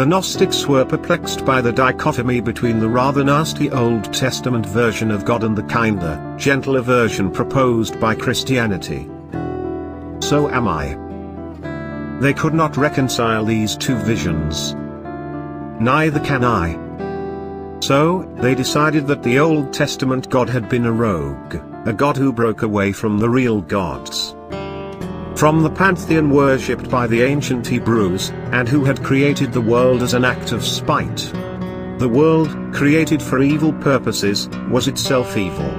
The Gnostics were perplexed by the dichotomy between the rather nasty Old Testament version of God and the kinder, gentler version proposed by Christianity. So am I. They could not reconcile these two visions. Neither can I. So, they decided that the Old Testament God had been a rogue, a God who broke away from the real gods, from the pantheon worshipped by the ancient Hebrews, and who had created the world as an act of spite. The world, created for evil purposes, was itself evil.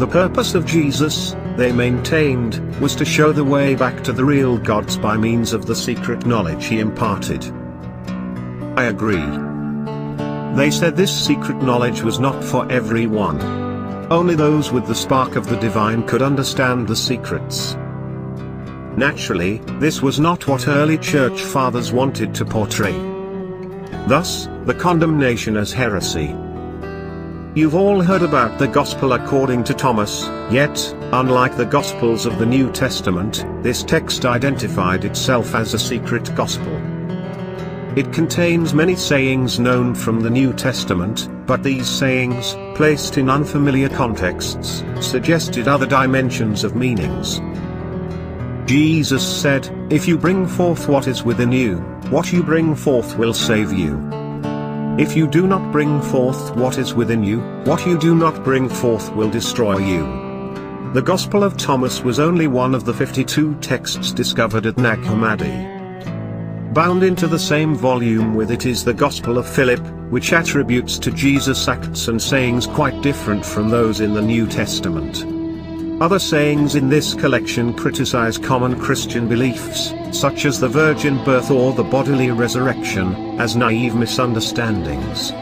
The purpose of Jesus, they maintained, was to show the way back to the real gods by means of the secret knowledge he imparted. I agree. They said this secret knowledge was not for everyone. Only those with the spark of the divine could understand the secrets. Naturally, this was not what early church fathers wanted to portray. Thus, the condemnation as heresy. You've all heard about the Gospel according to Thomas, yet, unlike the Gospels of the New Testament, this text identified itself as a secret gospel. It contains many sayings known from the New Testament, but these sayings, placed in unfamiliar contexts, suggested other dimensions of meanings. Jesus said, "If you bring forth what is within you, what you bring forth will save you. If you do not bring forth what is within you, what you do not bring forth will destroy you." The Gospel of Thomas was only one of the 52 texts discovered at Nag Hammadi. Bound into the same volume with it is the Gospel of Philip, which attributes to Jesus acts and sayings quite different from those in the New Testament. Other sayings in this collection criticize common Christian beliefs, such as the virgin birth or the bodily resurrection, as naive misunderstandings.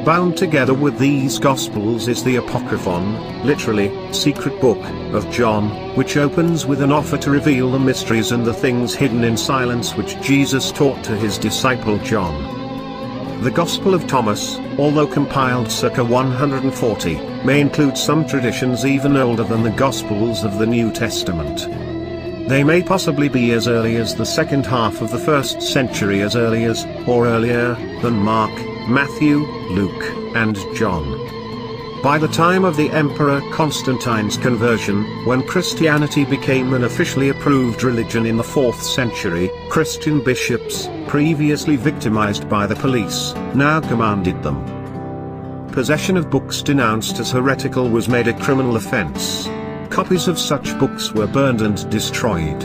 Bound together with these Gospels is the Apocryphon, literally, secret book, of John, which opens with an offer to reveal the mysteries and the things hidden in silence which Jesus taught to his disciple John. The Gospel of Thomas, although compiled circa 140, may include some traditions even older than the Gospels of the New Testament. They may possibly be as early as the second half of the 1st century, as early as, or earlier, than Mark, Matthew, Luke, and John. By the time of the Emperor Constantine's conversion, when Christianity became an officially approved religion in the 4th century, Christian bishops, previously victimized by the police, now commanded them. Possession of books denounced as heretical was made a criminal offense. Copies of such books were burned and destroyed.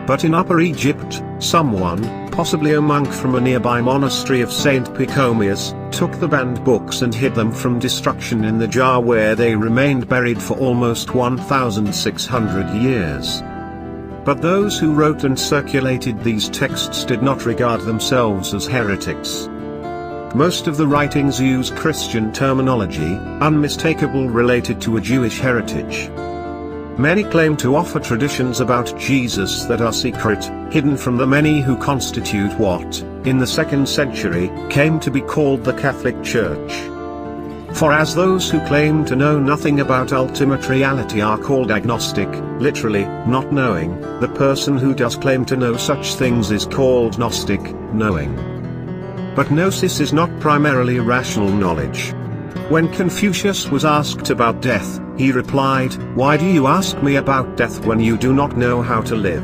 But in Upper Egypt, someone, possibly a monk from a nearby monastery of Saint Pachomius, took the banned books and hid them from destruction in the jar where they remained buried for almost 1,600 years. But those who wrote and circulated these texts did not regard themselves as heretics. Most of the writings use Christian terminology, unmistakable related to a Jewish heritage. Many claim to offer traditions about Jesus that are secret, hidden from the many who constitute what, in the 2nd century, came to be called the Catholic Church. For as those who claim to know nothing about ultimate reality are called agnostic, literally, not knowing, the person who does claim to know such things is called Gnostic, knowing. But gnosis is not primarily rational knowledge. When Confucius was asked about death, he replied, "Why do you ask me about death when you do not know how to live?"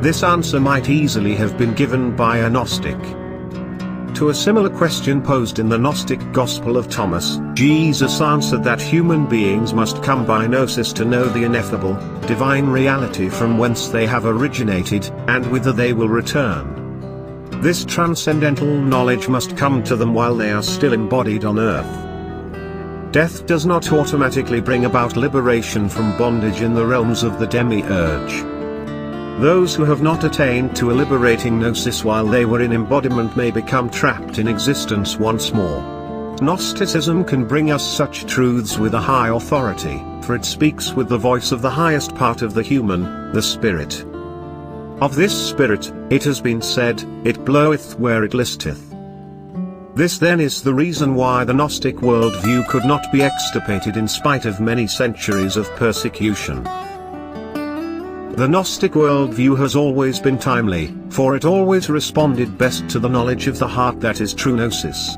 This answer might easily have been given by a Gnostic. To a similar question posed in the Gnostic Gospel of Thomas, Jesus answered that human beings must come by gnosis to know the ineffable, divine reality from whence they have originated, and whither they will return. This transcendental knowledge must come to them while they are still embodied on earth. Death does not automatically bring about liberation from bondage in the realms of the demiurge. Those who have not attained to a liberating gnosis while they were in embodiment may become trapped in existence once more. Gnosticism can bring us such truths with a high authority, for it speaks with the voice of the highest part of the human, the spirit. Of this spirit, it has been said, "It bloweth where it listeth." This then is the reason why the Gnostic worldview could not be extirpated in spite of many centuries of persecution. The Gnostic worldview has always been timely, for it always responded best to the knowledge of the heart that is true gnosis.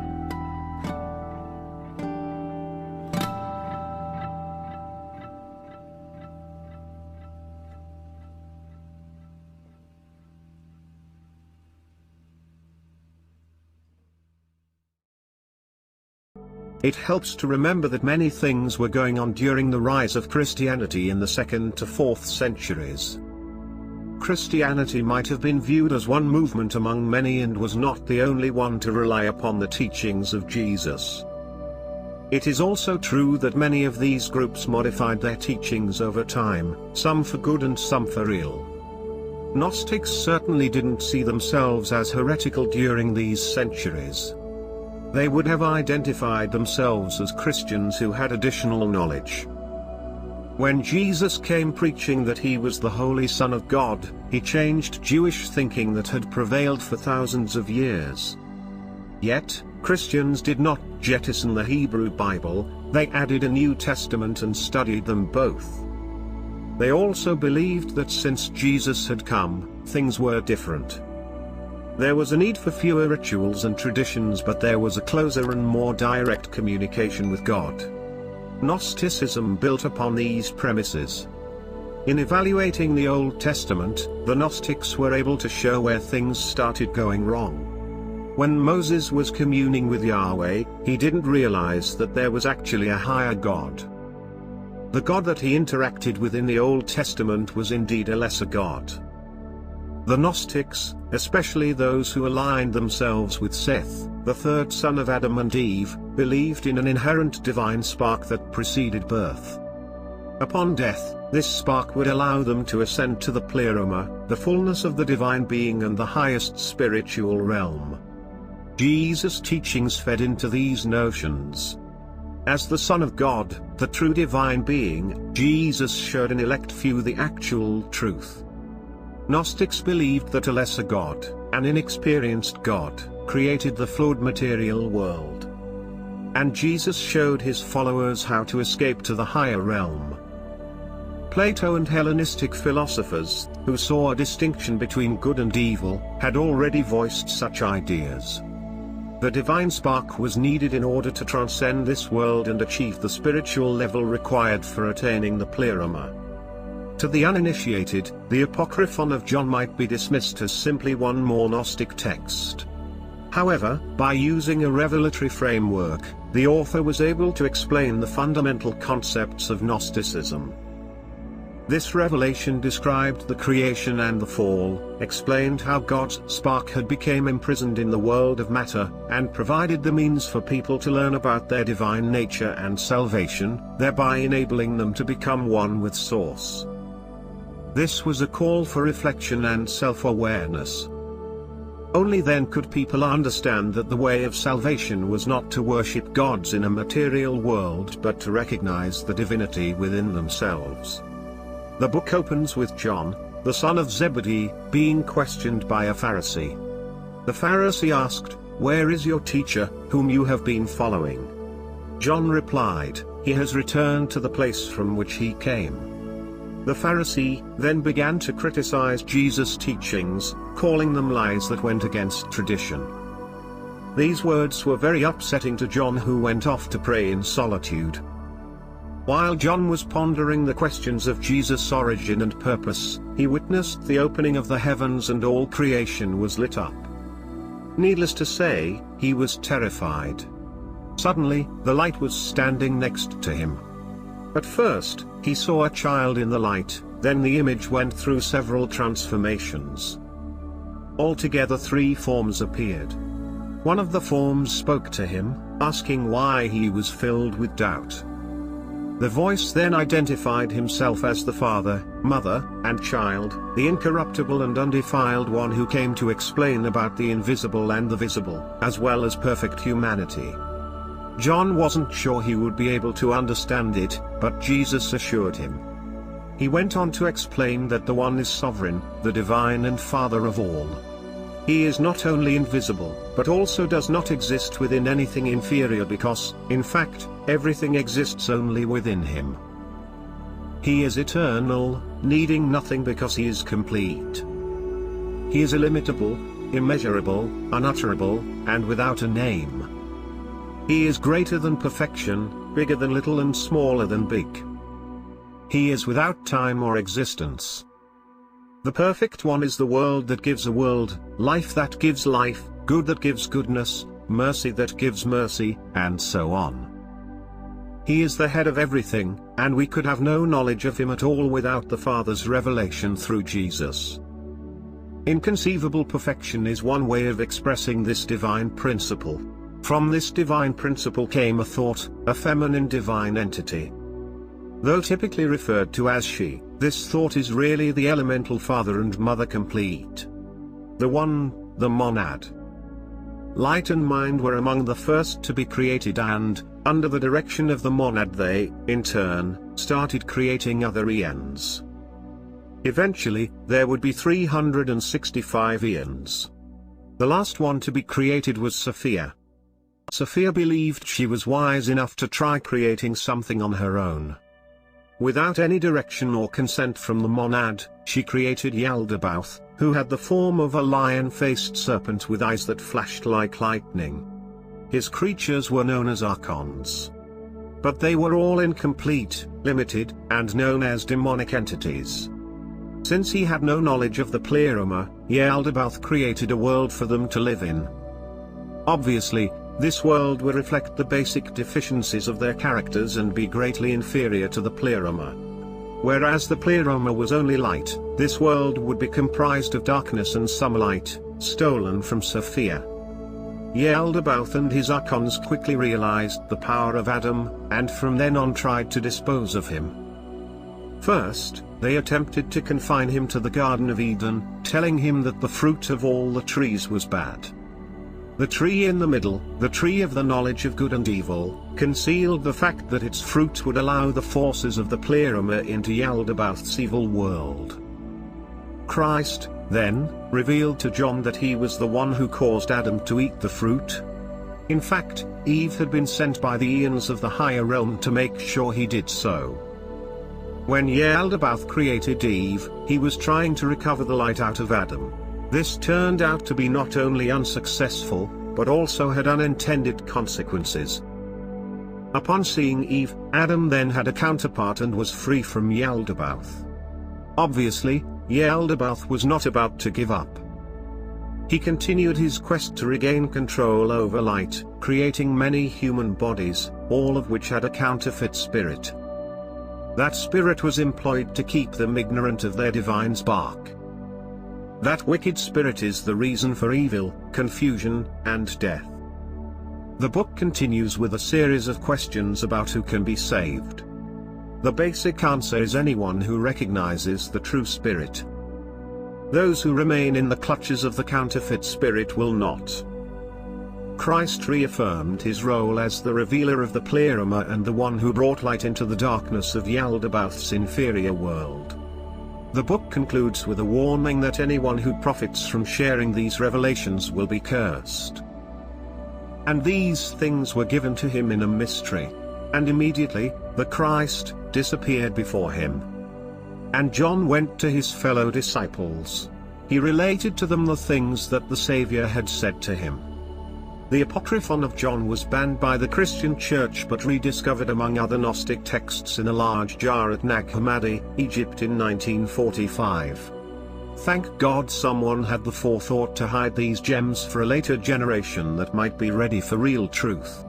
It helps to remember that many things were going on during the rise of Christianity in the 2nd to 4th centuries. Christianity might have been viewed as one movement among many and was not the only one to rely upon the teachings of Jesus. It is also true that many of these groups modified their teachings over time, some for good and some for ill. Gnostics certainly didn't see themselves as heretical during these centuries. They would have identified themselves as Christians who had additional knowledge. When Jesus came preaching that he was the Holy Son of God, he changed Jewish thinking that had prevailed for thousands of years. Yet, Christians did not jettison the Hebrew Bible, they added a New Testament and studied them both. They also believed that since Jesus had come, things were different. There was a need for fewer rituals and traditions, but there was a closer and more direct communication with God. Gnosticism built upon these premises. In evaluating the Old Testament, the Gnostics were able to show where things started going wrong. When Moses was communing with Yahweh, he didn't realize that there was actually a higher God. The God that he interacted with in the Old Testament was indeed a lesser God. The Gnostics, especially those who aligned themselves with Seth, the third son of Adam and Eve, believed in an inherent divine spark that preceded birth. Upon death, this spark would allow them to ascend to the pleroma, the fullness of the divine being and the highest spiritual realm. Jesus' teachings fed into these notions. As the Son of God, the true divine being, Jesus showed an elect few the actual truth. Gnostics believed that a lesser God, an inexperienced God, created the flawed material world. And Jesus showed his followers how to escape to the higher realm. Plato and Hellenistic philosophers, who saw a distinction between good and evil, had already voiced such ideas. The divine spark was needed in order to transcend this world and achieve the spiritual level required for attaining the pleroma. To the uninitiated, the Apocryphon of John might be dismissed as simply one more Gnostic text. However, by using a revelatory framework, the author was able to explain the fundamental concepts of Gnosticism. This revelation described the creation and the fall, explained how God's spark had become imprisoned in the world of matter, and provided the means for people to learn about their divine nature and salvation, thereby enabling them to become one with Source. This was a call for reflection and self-awareness. Only then could people understand that the way of salvation was not to worship gods in a material world but to recognize the divinity within themselves. The book opens with John, the son of Zebedee, being questioned by a Pharisee. The Pharisee asked, "Where is your teacher, whom you have been following?" John replied, "He has returned to the place from which he came." The Pharisee then began to criticize Jesus' teachings, calling them lies that went against tradition. These words were very upsetting to John, who went off to pray in solitude. While John was pondering the questions of Jesus' origin and purpose, he witnessed the opening of the heavens and all creation was lit up. Needless to say, he was terrified. Suddenly, the light was standing next to him. At first, he saw a child in the light, then the image went through several transformations. Altogether 3 forms appeared. One of the forms spoke to him, asking why he was filled with doubt. The voice then identified himself as the Father, Mother, and Child, the incorruptible and undefiled one who came to explain about the invisible and the visible, as well as perfect humanity. John wasn't sure he would be able to understand it, but Jesus assured him. He went on to explain that the One is sovereign, the divine and Father of all. He is not only invisible, but also does not exist within anything inferior because, in fact, everything exists only within him. He is eternal, needing nothing because he is complete. He is illimitable, immeasurable, unutterable, and without a name. He is greater than perfection, bigger than little and smaller than big. He is without time or existence. The perfect one is the world that gives a world, life that gives life, good that gives goodness, mercy that gives mercy, and so on. He is the head of everything, and we could have no knowledge of him at all without the Father's revelation through Jesus. Inconceivable perfection is one way of expressing this divine principle. From this divine principle came a thought, a feminine divine entity. Though typically referred to as she, this thought is really the elemental father and mother complete. The one, the monad. Light and mind were among the first to be created and, under the direction of the monad they, in turn, started creating other eons. Eventually, there would be 365 eons. The last one to be created was Sophia. Sophia believed she was wise enough to try creating something on her own. Without any direction or consent from the monad, she created Yaldabaoth, who had the form of a lion-faced serpent with eyes that flashed like lightning. His creatures were known as archons. But they were all incomplete, limited, and known as demonic entities. Since he had no knowledge of the pleroma, Yaldabaoth created a world for them to live in. Obviously, this world would reflect the basic deficiencies of their characters and be greatly inferior to the pleroma. Whereas the pleroma was only light, this world would be comprised of darkness and some light, stolen from Sophia. Yaldabaoth and his archons quickly realized the power of Adam, and from then on tried to dispose of him. First, they attempted to confine him to the Garden of Eden, telling him that the fruit of all the trees was bad. The tree in the middle, the tree of the knowledge of good and evil, concealed the fact that its fruit would allow the forces of the pleroma into Yaldabaoth's evil world. Christ, then, revealed to John that he was the one who caused Adam to eat the fruit. In fact, Eve had been sent by the eons of the higher realm to make sure he did so. When Yaldabaoth created Eve, he was trying to recover the light out of Adam. This turned out to be not only unsuccessful, but also had unintended consequences. Upon seeing Eve, Adam then had a counterpart and was free from Yaldabaoth. Obviously, Yaldabaoth was not about to give up. He continued his quest to regain control over light, creating many human bodies, all of which had a counterfeit spirit. That spirit was employed to keep them ignorant of their divine spark. That wicked spirit is the reason for evil, confusion, and death. The book continues with a series of questions about who can be saved. The basic answer is anyone who recognizes the true spirit. Those who remain in the clutches of the counterfeit spirit will not. Christ reaffirmed his role as the revealer of the pleroma and the one who brought light into the darkness of Yaldabaoth's inferior world. The book concludes with a warning that anyone who profits from sharing these revelations will be cursed. And these things were given to him in a mystery. And immediately, the Christ disappeared before him. And John went to his fellow disciples. He related to them the things that the Savior had said to him. The Apocryphon of John was banned by the Christian Church but rediscovered among other Gnostic texts in a large jar at Nag Hammadi, Egypt in 1945. Thank God someone had the forethought to hide these gems for a later generation that might be ready for real truth.